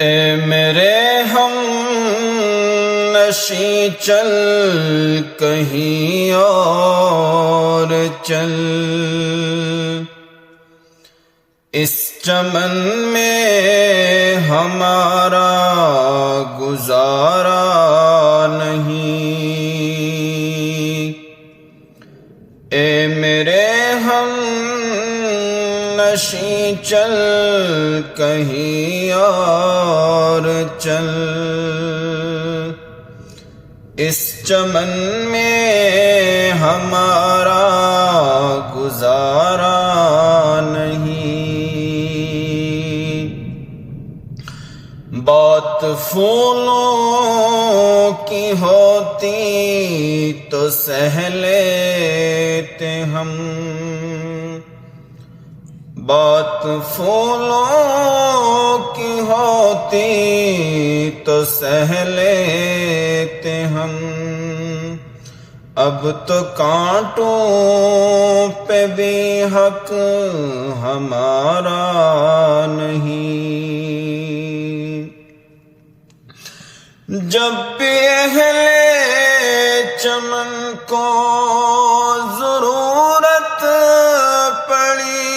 اے میرے ہم نشیں چل کہیں اور چل، اس چمن میں ہمارا گزارا نہیں۔ اے میرے ہم نشیں چل کہیں اور چل، اس چمن میں ہمارا گزارا نہیں۔ بات پھولوں کی ہوتی تو سہ لیتے ہم، بات پھولوں کی ہوتی تو سہ لیتے ہم، اب تو کانٹوں پہ بھی حق ہمارا نہیں۔ جب بھی اہل چمن کو ضرورت پڑی،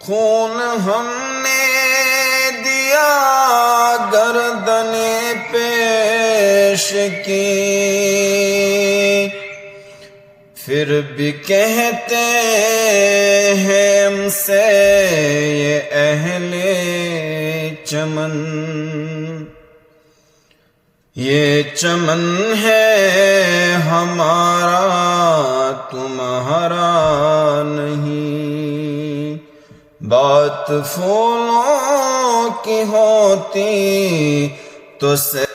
خون ہم نے دیا گردن پیش کی، پھر بھی کہتے ہیں ہم سے یہ اہل چمن، یہ چمن ہے ہمارا تمہارا نہیں۔ بات پھولوں کی ہوتی تو